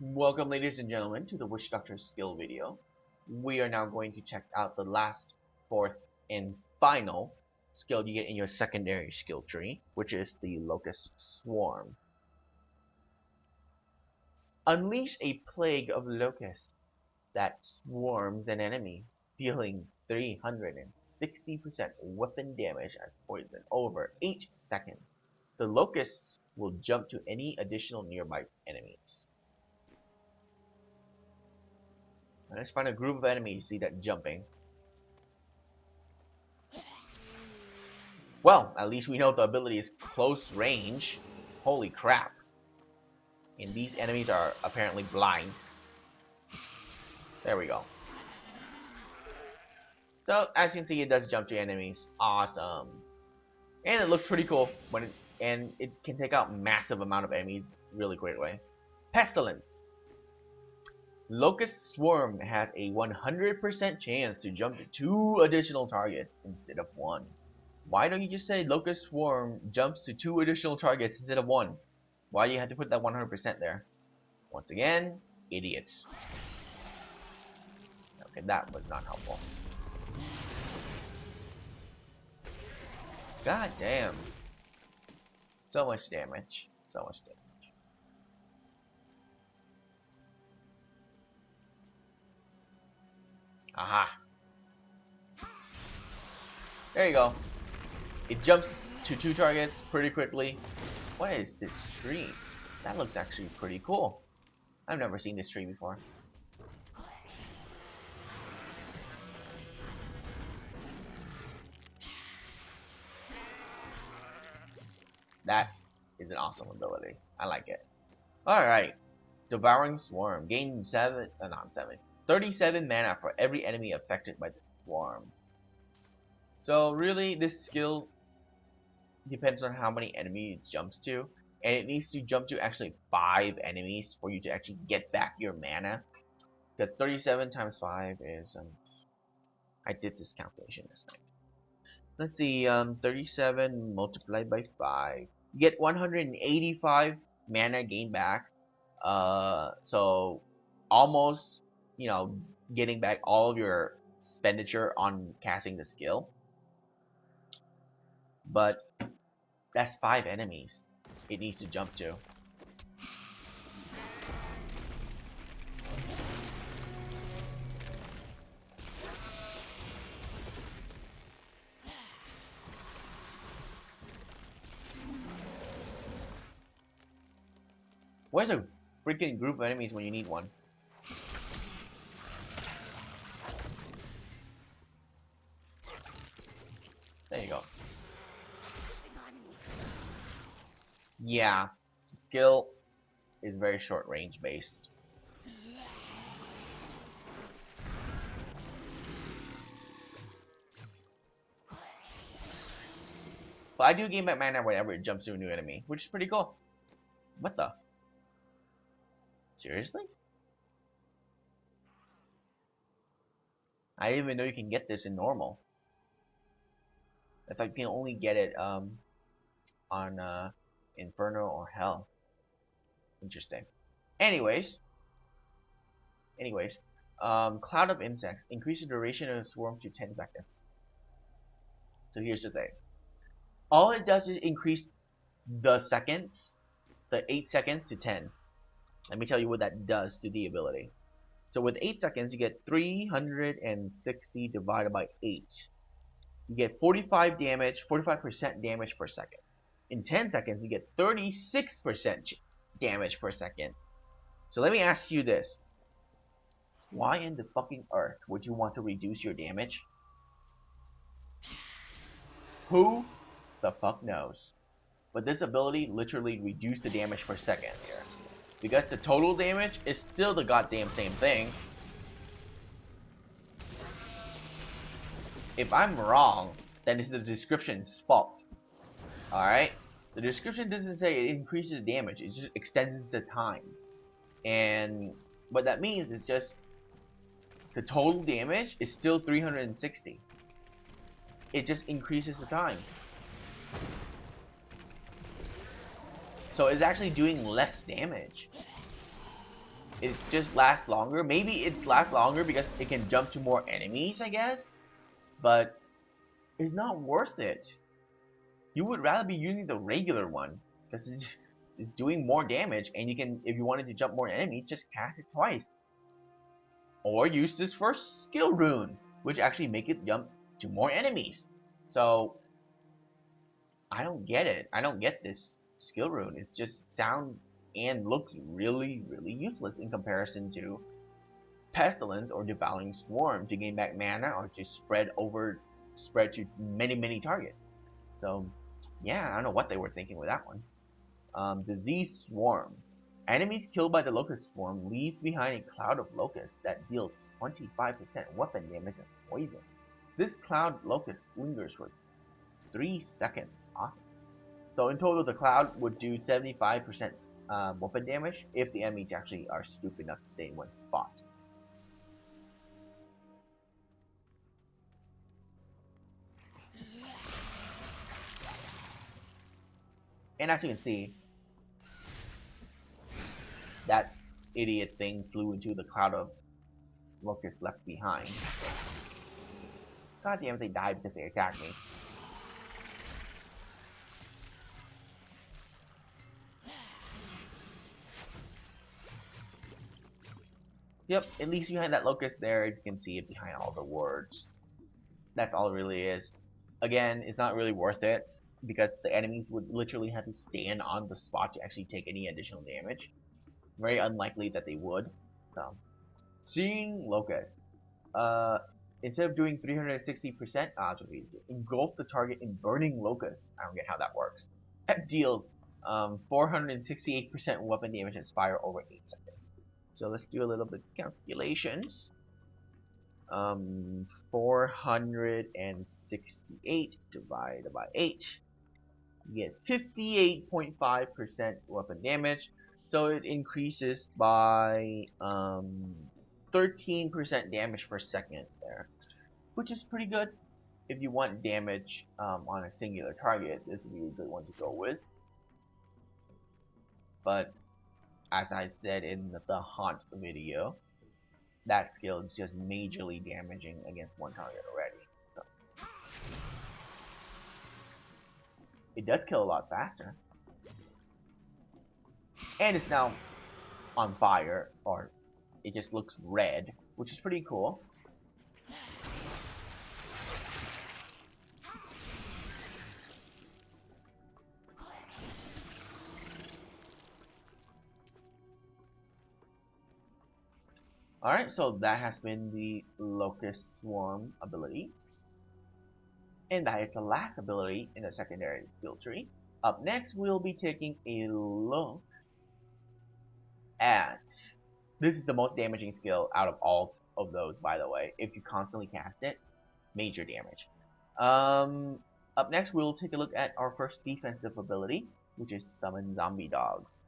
Welcome, ladies and gentlemen, to the Witch Doctor skill video. We are now going to check out the last, fourth, and final skill you get in your secondary skill tree, which is the Locust Swarm. Unleash a plague of locusts that swarms an enemy, dealing 360% weapon damage as poison over 8 seconds. The locusts will jump to any additional nearby enemies. Let's find a group of enemies see that jumping. Well, at least we know the ability is close range. Holy crap. And these enemies are apparently blind. There we go. So, as you can see, it does jump to enemies. Awesome. And it looks pretty cool when it can take out massive amount of enemies really great way. Pestilence. Locust Swarm has a 100% chance to jump to 2 additional targets instead of 1. Why don't you just say Locust Swarm jumps to 2 additional targets instead of 1? Why do you have to put that 100% there? Once again, idiots. Okay, that was not helpful. God damn. So much damage. So much damage. Aha. There you go. It jumps to 2 targets pretty quickly. What is this tree? That looks actually pretty cool. I've never seen this tree before. That is an awesome ability. I like it. Alright. Devouring Swarm. Gain 37 mana for every enemy affected by the swarm. So really, this skill depends on how many enemies it jumps to. And it needs to jump to actually 5 enemies for you to actually get back your mana. Because 37 times 5 is... I did this calculation this night. Let's see, 37 multiplied by 5. You get 185 mana gain back. So almost, getting back all of your expenditure on casting the skill. But that's 5 enemies it needs to jump to. Where's a freaking group of enemies when you need one? There you go. Yeah, skill is very short range based. But I do gain back mana whenever it jumps to a new enemy, which is pretty cool. What the? Seriously? I didn't even know you can get this in normal. I thought you can only get it on Inferno or Hell. Interesting. Anyways, Cloud of Insects. Increase the duration of the swarm to 10 seconds. So here's the thing. All it does is increase the seconds, the 8 seconds to 10. Let me tell you what that does to the ability. So with 8 seconds, you get 360 divided by 8. You get 45% damage per second. In 10 seconds, you get 36% damage per second. So let me ask you this. Why in the fucking earth would you want to reduce your damage? Who the fuck knows? But this ability literally reduced the damage per second here. Because the total damage is still the goddamn same thing. If I'm wrong, then it's the description's fault. Alright? The description doesn't say it increases damage, it just extends the time. And what that means is just the total damage is still 360. It just increases the time. So it's actually doing less damage. it just lasts longer. Maybe it lasts longer because it can jump to more enemies, I guess. But it's not worth it. You would rather be using the regular one because it's doing more damage, and you can, if you wanted to jump more enemies, just cast it twice, or use this first skill rune, which actually make it jump to more enemies. So I don't get it. I don't get this skill rune. It's just sound and looks really, really useless in comparison to Pestilence or Devouring Swarm to gain back mana or to spread to many, many targets. So yeah, I don't know what they were thinking with that one. Disease Swarm. Enemies killed by the Locust Swarm leave behind a cloud of locusts that deals 25% weapon damage as poison. This cloud locust lingers for 3 seconds. Awesome. So in total, the cloud would do 75% weapon damage if the enemies actually are stupid enough to stay in one spot. And as you can see, that idiot thing flew into the cloud of locusts left behind. God damn it, they died because they attacked me. Yep, at least behind that locust there, you can see it behind all the words. That's all it really is. Again, it's not really worth it because the enemies would literally have to stand on the spot to actually take any additional damage. Very unlikely that they would. So, seeing locust. Instead of doing 360%, engulf the target in burning locust. I don't get how that works. That deals 468% weapon damage and fire over 8 seconds. So let's do a little bit of calculations. 468 divided by 8. You get 58.5% weapon damage. So it increases by 13% damage per second there, which is pretty good. If you want damage on a singular target, this would be a good one to go with. But as I said in the Haunt video, that skill is just majorly damaging against one target already. So it does kill a lot faster. And it's now on fire, or it just looks red, which is pretty cool. Alright, so that has been the Locust Swarm ability. And that is the last ability in the secondary skill tree. Up next, we'll be taking a look at... This is the most damaging skill out of all of those, by the way. If you constantly cast it, major damage. Up next, we'll take a look at our first defensive ability, which is Summon Zombie Dogs.